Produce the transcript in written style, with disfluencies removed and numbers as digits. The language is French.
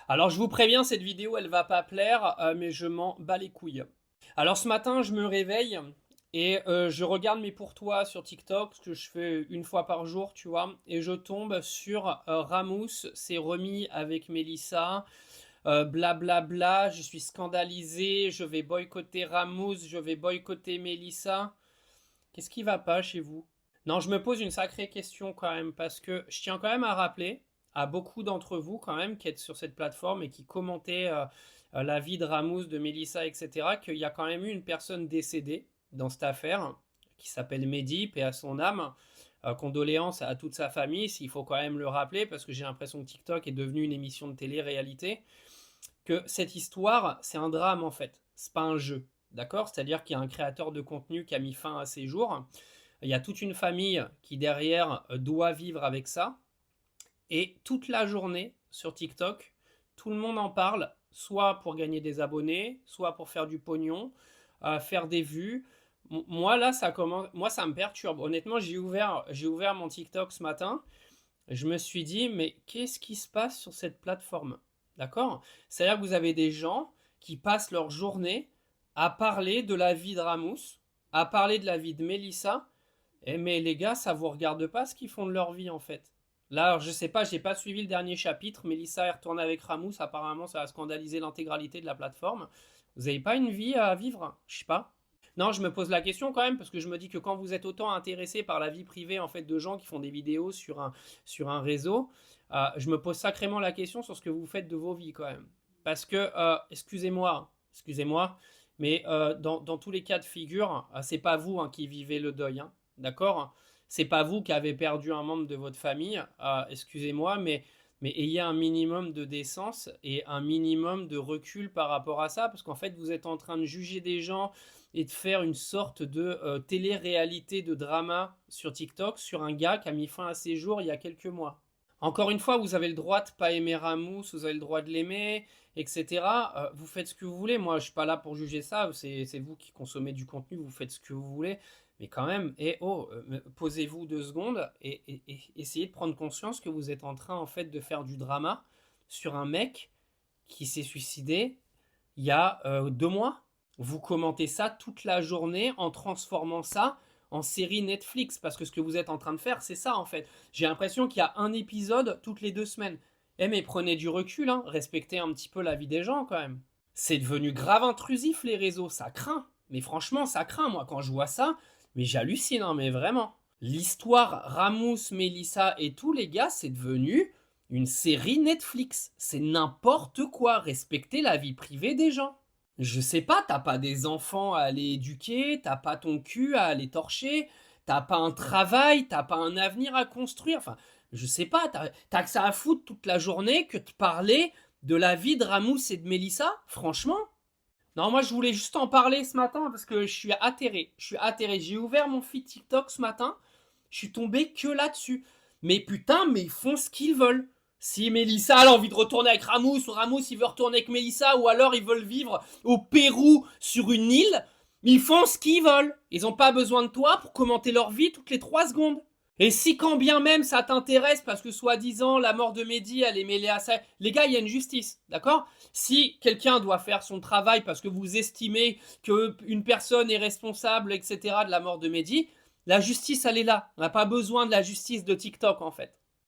Alors je vous préviens, cette vidéo elle va pas plaire, mais je m'en bats les couilles. Alors ce matin, je me réveille et je regarde mes pour toi sur TikTok, ce que je fais une fois par jour, tu vois, et je tombe sur Ramous s'est remis avec Mélissa, blablabla, je suis scandalisé, je vais boycotter Ramous, je vais boycotter Mélissa. Qu'est-ce qui va pas chez vous? Non, je me pose une sacrée question quand même, parce que je tiens quand même à rappeler à beaucoup d'entre vous quand même qui êtes sur cette plateforme et qui commentaient la vie de Ramous, de Mélissa, etc., qu'il y a quand même eu une personne décédée dans cette affaire qui s'appelle Mehdi, paix à son âme. Condoléances à toute sa famille, s'il faut quand même le rappeler, parce que j'ai l'impression que TikTok est devenu une émission de télé-réalité, que cette histoire, c'est un drame en fait, c'est pas un jeu, d'accord? C'est-à-dire qu'il y a un créateur de contenu qui a mis fin à ses jours, il y a toute une famille qui derrière doit vivre avec ça, et toute la journée sur TikTok, tout le monde en parle, soit pour gagner des abonnés, soit pour faire du pognon, faire des vues. Moi là, ça commence, moi ça me perturbe. Honnêtement, j'ai ouvert mon TikTok ce matin. Je me suis dit, mais qu'est-ce qui se passe sur cette plateforme? D'accord? C'est-à-dire que vous avez des gens qui passent leur journée à parler de la vie de Ramous, à parler de la vie de Mélissa. Eh mais les gars, ça vous regarde pas ce qu'ils font de leur vie en fait. Là, alors, je sais pas, j'ai pas suivi le dernier chapitre. Mélissa est retournée avec Ramous. Apparemment, ça va scandaliser l'intégralité de la plateforme. Vous avez pas une vie à vivre? Je sais pas. Non, je me pose la question quand même parce que je me dis que quand vous êtes autant intéressé par la vie privée en fait de gens qui font des vidéos sur un réseau, je me pose sacrément la question sur ce que vous faites de vos vies quand même. Parce que, excusez-moi, mais dans tous les cas de figure, c'est pas vous hein, qui vivez le deuil, hein, d'accord? C'est pas vous qui avez perdu un membre de votre famille, excusez-moi, mais ayez un minimum de décence et un minimum de recul par rapport à ça, parce qu'en fait, vous êtes en train de juger des gens et de faire une sorte de télé-réalité de drama sur TikTok sur un gars qui a mis fin à ses jours il y a quelques mois. Encore une fois, vous avez le droit de pas aimer Ramous, vous avez le droit de l'aimer, etc. Vous faites ce que vous voulez. Moi, je suis pas là pour juger ça. C'est vous qui consommez du contenu, vous faites ce que vous voulez. Mais quand même, posez-vous 2 secondes et essayez de prendre conscience que vous êtes en train en fait de faire du drama sur un mec qui s'est suicidé il y a 2 mois. Vous commentez ça toute la journée en transformant ça en série Netflix. Parce que ce que vous êtes en train de faire, c'est ça en fait. J'ai l'impression qu'il y a un épisode toutes les 2 semaines. Eh mais prenez du recul, hein. Respectez un petit peu la vie des gens quand même. C'est devenu grave intrusif les réseaux, ça craint. Mais franchement, ça craint, moi, quand je vois ça. Mais j'hallucine, hein, mais vraiment. L'histoire Ramous, Mélissa et tous les gars, c'est devenu une série Netflix. C'est n'importe quoi. Respecter la vie privée des gens. Je sais pas, t'as pas des enfants à aller éduquer, t'as pas ton cul à aller torcher, t'as pas un travail, t'as pas un avenir à construire. Enfin, je sais pas, t'as que ça à foutre toute la journée que de parler de la vie de Ramous et de Mélissa. Franchement. Non, moi je voulais juste en parler ce matin parce que je suis atterré. Je suis atterré. J'ai ouvert mon feed TikTok ce matin. Je suis tombé que là-dessus. Mais putain, mais ils font ce qu'ils veulent. Si Mélissa a envie de retourner avec Ramous, ou Ramous il veut retourner avec Mélissa, ou alors ils veulent vivre au Pérou sur une île, ils font ce qu'ils veulent. Ils n'ont pas besoin de toi pour commenter leur vie toutes les 3 secondes. Et si quand bien même ça t'intéresse, parce que soi-disant la mort de Mehdi, elle est mêlée à ça, les gars, il y a une justice, d'accord? Si quelqu'un doit faire son travail parce que vous estimez qu'une personne est responsable, etc., de la mort de Mehdi, la justice, elle est là. On n'a pas besoin de la justice de TikTok, en fait.